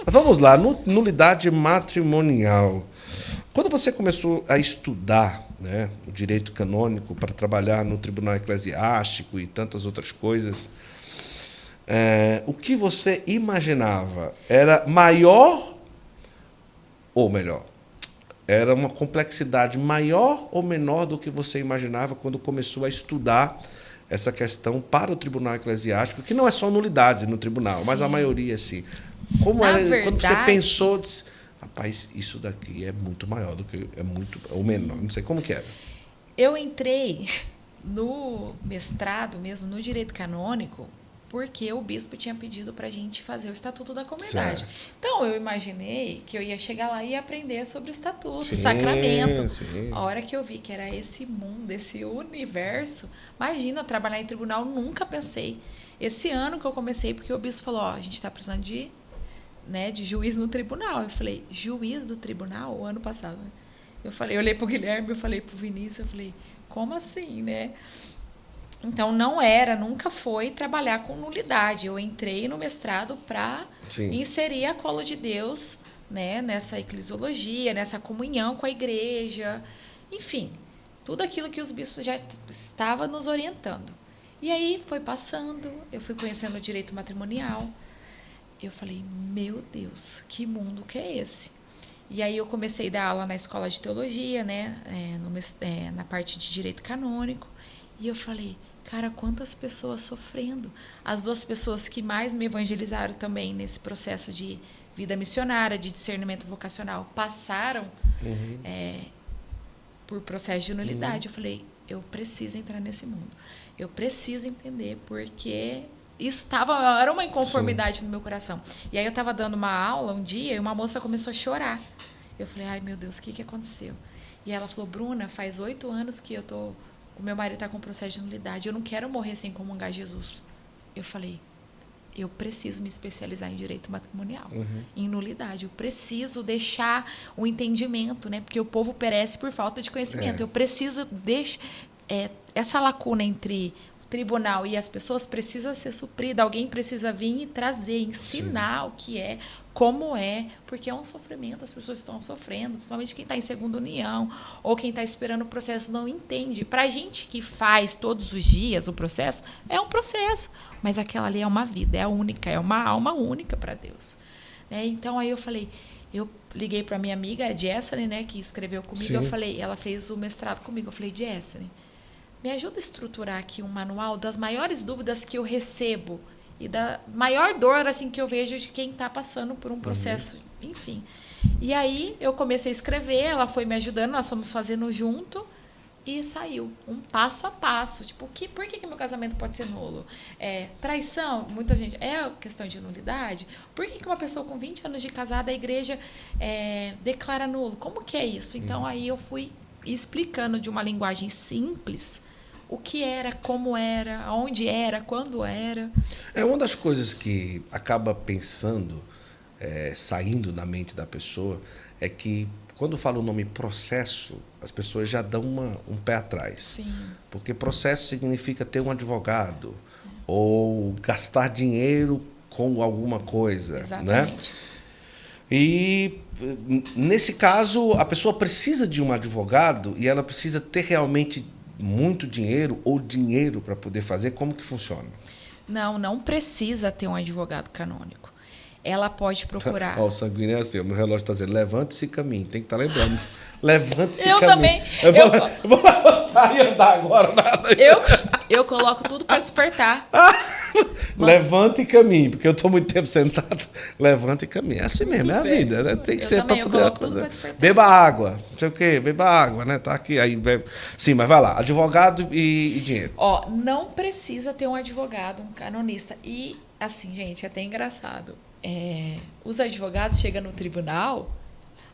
Mas vamos lá, nulidade matrimonial. Quando você começou a estudar, né, o direito canônico para trabalhar no tribunal eclesiástico e tantas outras coisas, o que você imaginava? Era maior ou melhor? Era uma complexidade maior ou menor do que você imaginava quando começou a estudar essa questão para o tribunal eclesiástico, que não é só nulidade no tribunal, Sim. mas a maioria sim. Como Na era verdade, quando você pensou, disse, rapaz, isso daqui é muito maior do que é muito ou menor, não sei como que era. eu entrei no mestrado mesmo, no direito canônico, porque o bispo tinha pedido para a gente fazer o Estatuto da Comunidade. Certo. Então, eu imaginei que eu ia chegar lá e ia aprender sobre o Estatuto, Sim, sacramento. sim. A hora que eu vi que era esse mundo, esse universo, imagina, trabalhar em tribunal, nunca pensei. Esse ano que eu comecei, porque o bispo falou, a gente está precisando de juiz no tribunal. Eu falei, juiz do tribunal? O ano passado, né? Eu olhei para o Guilherme, eu falei para o Vinícius, eu falei, como assim, né? Então, nunca foi trabalhar com nulidade. Eu entrei no mestrado para inserir a Colo de Deus, né, nessa eclesiologia, nessa comunhão com a igreja, enfim, tudo aquilo que os bispos já estavam nos orientando. E aí foi passando, eu fui conhecendo o direito matrimonial. Eu falei, meu Deus, que mundo que é esse? E aí eu comecei a dar aula na escola de teologia, né, na parte de direito canônico. E eu falei, cara, quantas pessoas sofrendo. As duas pessoas que mais me evangelizaram também nesse processo de vida missionária, de discernimento vocacional, passaram por processo de nulidade. Eu falei, eu preciso entrar nesse mundo. Eu preciso entender, porque isso era uma inconformidade no meu coração. E aí eu estava dando uma aula um dia e uma moça começou a chorar. Eu falei, ai meu Deus, o que aconteceu? E ela falou, Bruna, faz 8 anos que o meu marido está com processo de nulidade, eu não quero morrer sem comungar Jesus. Eu falei, eu preciso me especializar em direito matrimonial, em nulidade. Eu preciso deixar o entendimento, né? Porque o povo perece por falta de conhecimento. Eu preciso deixar essa lacuna entre o tribunal e as pessoas precisa ser suprida. Alguém precisa vir e trazer, ensinar o que é, como é, porque é um sofrimento, as pessoas estão sofrendo, principalmente quem está em segunda união ou quem está esperando o processo não entende. Para a gente que faz todos os dias o processo, é um processo, mas aquela ali é uma vida, é única, é uma alma única para Deus. Então, aí eu liguei para minha amiga, a Jessene, né, que escreveu comigo, eu falei, ela fez o mestrado comigo, eu falei, Jessene, me ajuda a estruturar aqui um manual das maiores dúvidas que eu recebo e da maior dor assim que eu vejo de quem está passando por um processo, enfim. E aí eu comecei a escrever, ela foi me ajudando, nós fomos fazendo junto e saiu um passo a passo. Tipo, por que meu casamento pode ser nulo? Traição, muita gente, é questão de nulidade? Por que uma pessoa com 20 anos de casada, a igreja declara nulo? Como que é isso? Então, aí eu fui explicando de uma linguagem simples o que era, como era, onde era, quando era. É uma das coisas que acaba pensando, saindo da mente da pessoa, é que quando fala o nome processo, as pessoas já dão um pé atrás. Sim. Porque processo significa ter um advogado ou gastar dinheiro com alguma coisa. Exatamente. Né? E, nesse caso, a pessoa precisa de um advogado e ela precisa ter realmente muito dinheiro ou dinheiro para poder fazer. Como que funciona? Não precisa ter um advogado canônico. Ela pode procurar. O sanguíneo é assim, o meu relógio está dizendo, levante-se e caminhe. Tem que estar lembrando. Levante-se e Eu caminhe. também. Eu vou levantar e andar agora. Nada. Eu coloco tudo para despertar. Levante e caminhe, porque eu estou muito tempo sentado. Levante e caminhe. É assim mesmo, é a vida. Né? Tem que ser para poder fazer. Beba água, não sei o quê, beba água, né? Tá aqui, aí bebe. Sim, mas vai lá. Advogado e dinheiro. Não precisa ter um advogado, um canonista. E, assim, gente, é até engraçado. Os advogados chegam no tribunal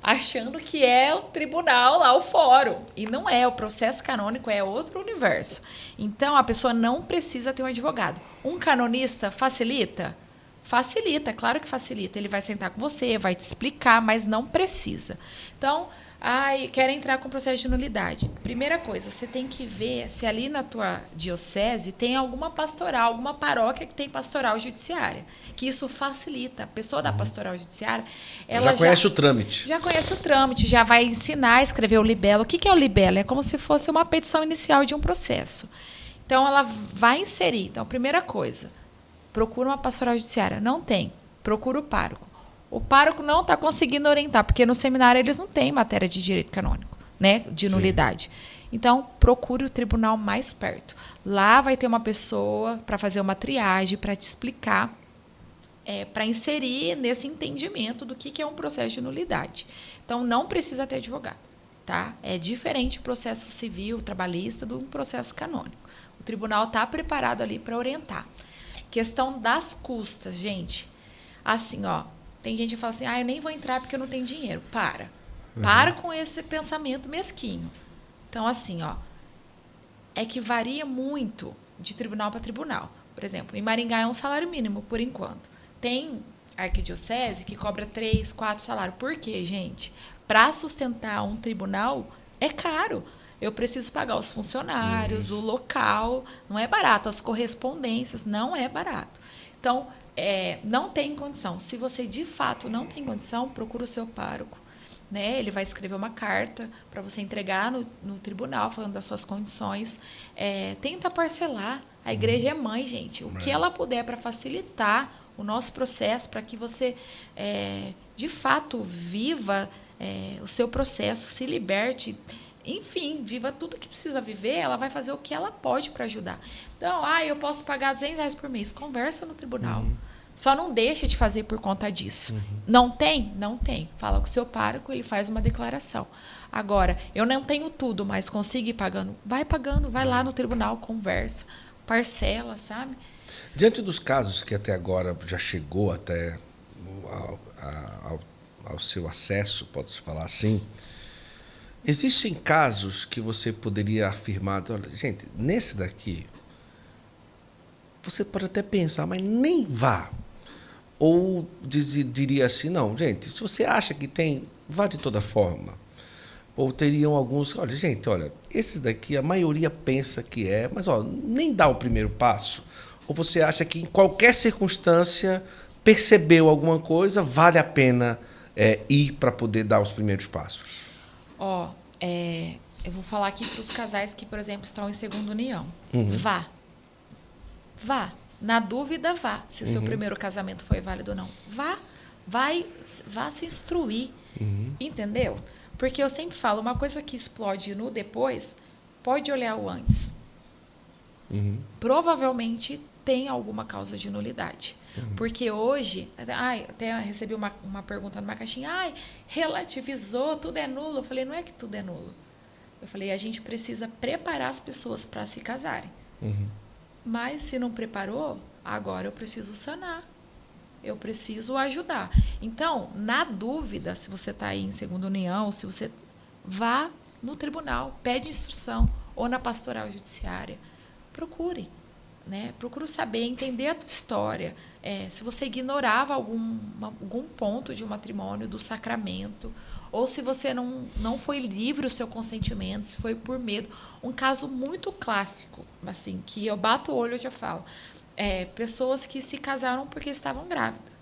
achando que é o tribunal lá, o fórum. E não é, o processo canônico é outro universo. Então, a pessoa não precisa ter um advogado. Um canonista facilita? Facilita, claro que facilita. Ele vai sentar com você, vai te explicar, mas não precisa. Então, quero entrar com processo de nulidade. Primeira coisa, você tem que ver se ali na tua diocese tem alguma pastoral, alguma paróquia que tem pastoral judiciária. Que isso facilita. A pessoa da pastoral judiciária, ela já conhece o trâmite. Já conhece o trâmite, já vai ensinar a escrever o libelo. O que é o libelo? É como se fosse uma petição inicial de um processo. Então, ela vai inserir. Então, primeira coisa, procura uma pastoral judiciária. Não tem. Procura o pároco. O pároco não está conseguindo orientar, porque no seminário eles não têm matéria de direito canônico, né, de nulidade. Então, procure o tribunal mais perto. Lá vai ter uma pessoa para fazer uma triagem, para te explicar, para inserir nesse entendimento do que é um processo de nulidade. Então, não precisa ter advogado. Tá? É diferente o processo civil, trabalhista, do processo canônico. O tribunal está preparado ali para orientar. Questão das custas, gente. Assim, tem gente que fala assim, eu nem vou entrar porque eu não tenho dinheiro. Para com esse pensamento mesquinho. Então, assim, é que varia muito de tribunal para tribunal. Por exemplo, em Maringá é um salário mínimo, por enquanto. Tem arquidiocese que cobra 3, 4 salários. Por quê, gente? Para sustentar um tribunal, é caro. Eu preciso pagar os funcionários, o local, não é barato. As correspondências, não é barato. Então, não tem condição. Se você, de fato, não tem condição, procura o seu pároco. Né? Ele vai escrever uma carta para você entregar no tribunal, falando das suas condições. Tenta parcelar. A igreja é mãe, gente. O que ela puder para facilitar o nosso processo, para que você, de fato, viva o seu processo, se liberte, enfim, viva tudo que precisa viver, ela vai fazer o que ela pode para ajudar. Então, eu posso pagar R$200 por mês. Conversa no tribunal. Só não deixa de fazer por conta disso. Não tem? Não tem. Fala com o seu pároco, ele faz uma declaração. Agora, eu não tenho tudo, mas consigo ir pagando? Vai pagando, vai lá no tribunal, conversa, parcela, sabe? Diante dos casos que até agora já chegou até ao seu acesso, pode-se falar assim, existem casos que você poderia afirmar, olha, gente, nesse daqui, você pode até pensar, mas nem vá. Ou diria assim, não, gente, se você acha que tem, vá de toda forma. Ou teriam alguns, olha, esses daqui a maioria pensa que mas nem dá o primeiro passo. Ou você acha que em qualquer circunstância percebeu alguma coisa, vale a pena ir para poder dar os primeiros passos? Eu vou falar aqui para os casais que, por exemplo, estão em segunda união. Vá. Na dúvida, vá. Se o seu primeiro casamento foi válido ou não. Vá se instruir. Entendeu? Porque eu sempre falo, uma coisa que explode no depois, pode olhar o antes. Provavelmente tem alguma causa de nulidade. Porque hoje, até recebi uma pergunta numa caixinha, relativizou, tudo é nulo. Eu falei, não é que tudo é nulo. Eu falei, a gente precisa preparar as pessoas para se casarem. Mas se não preparou, agora eu preciso sanar. Eu preciso ajudar. Então, na dúvida, se você está aí em segunda união, se você vá no tribunal, pede instrução, ou na pastoral judiciária, procure. Né? Procure saber, entender a tua história. Se você ignorava algum ponto de um matrimônio, do sacramento, ou se você não foi livre o seu consentimento, se foi por medo. Um caso muito clássico, assim, que eu bato o olho e já falo. Pessoas que se casaram porque estavam grávidas.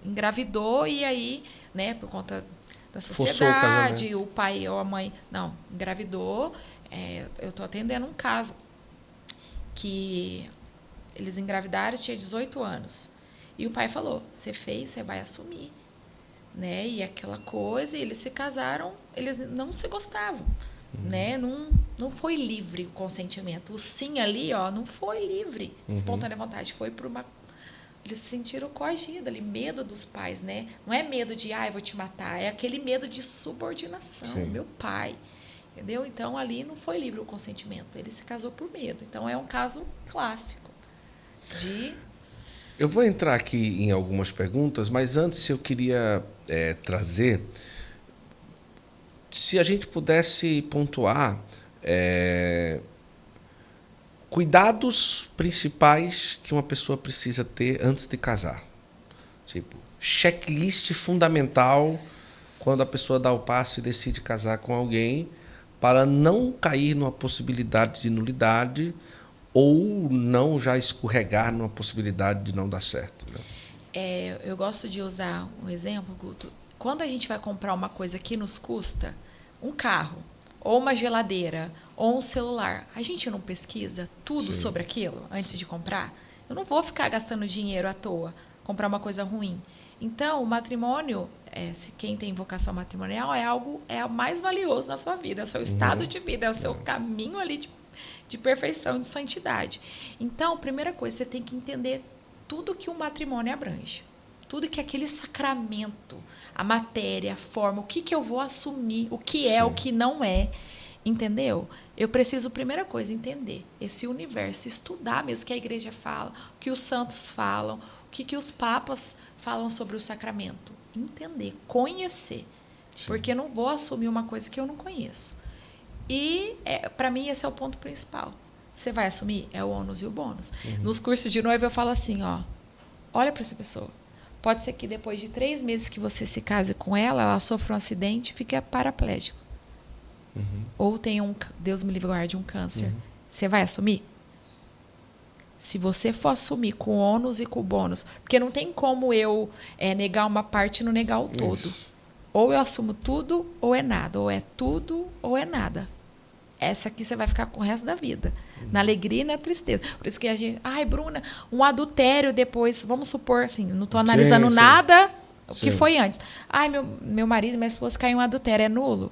Engravidou e aí, né, por conta da sociedade, o pai ou a mãe... Não, engravidou. Eu estou atendendo um caso que eles engravidaram, tinha 18 anos. E o pai falou, você fez, você vai assumir. Né? E aquela coisa, e eles se casaram, eles não se gostavam. Né? Não foi livre o consentimento. O sim ali, não foi livre, espontânea vontade. Foi por uma... Eles se sentiram coagidos ali, medo dos pais, né? Não é medo de, eu vou te matar, é aquele medo de subordinação, meu pai. Entendeu? Então, ali não foi livre o consentimento. Ele se casou por medo. Então, é um caso clássico de... Eu vou entrar aqui em algumas perguntas, mas antes eu queria trazer... Se a gente pudesse pontuar Cuidados principais que uma pessoa precisa ter antes de casar. Tipo, checklist fundamental quando a pessoa dá o passo e decide casar com alguém para não cair numa possibilidade de nulidade ou não já escorregar numa possibilidade de não dar certo. Né? Eu gosto de usar um exemplo, Guto. Quando a gente vai comprar uma coisa que nos custa, um carro, ou uma geladeira, ou um celular, a gente não pesquisa tudo sobre aquilo antes de comprar? Eu não vou ficar gastando dinheiro à toa, comprar uma coisa ruim. Então, o matrimônio, se quem tem vocação matrimonial, é o mais valioso na sua vida, é o seu estado de vida, é o seu caminho ali de perfeição, de santidade. Então, primeira coisa, você tem que entender tudo que o matrimônio abrange. Tudo que é aquele sacramento, a matéria, a forma, o que eu vou assumir, o que é, o que não é. Entendeu? Eu preciso, primeira coisa, entender esse universo, estudar mesmo o que a igreja fala, o que os santos falam, o que os papas falam sobre o sacramento. Entender, conhecer. Sim. Porque eu não vou assumir uma coisa que eu não conheço. E, para mim, esse é o ponto principal. Você vai assumir? É o ônus e o bônus. Nos cursos de noiva, eu falo assim, olha para essa pessoa. Pode ser que depois de 3 meses que você se case com ela sofra um acidente e fique paraplégico. Ou tenha Deus me livre e guarde, um câncer. Você vai assumir? Se você for assumir com o ônus e com o bônus, porque não tem como eu negar uma parte e não negar o todo. Isso. Ou eu assumo tudo, ou é nada. Ou é tudo, ou é nada. Essa aqui você vai ficar com o resto da vida. Na alegria e na tristeza. Por isso que a gente... Ai, Bruna, um adultério depois... Vamos supor, assim, não estou analisando nada o que foi antes. Ai, meu marido e minha esposa caiu em um adultério, é nulo?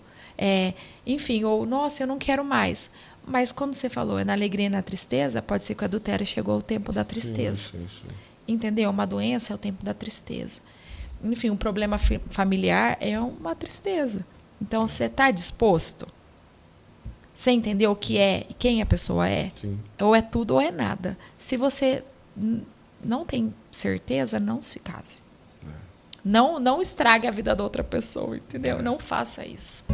Enfim, ou, nossa, eu não quero mais. Mas quando você falou, é na alegria e na tristeza, pode ser que o adultério chegou ao tempo da tristeza. Sim. Entendeu? Uma doença é o tempo da tristeza. Enfim, um problema familiar é uma tristeza. Então, você está disposto? Você entendeu o que é e quem a pessoa é? Sim. Ou é tudo ou é nada. Se você não tem certeza, não se case. Não estrague a vida da outra pessoa, entendeu? Não faça isso.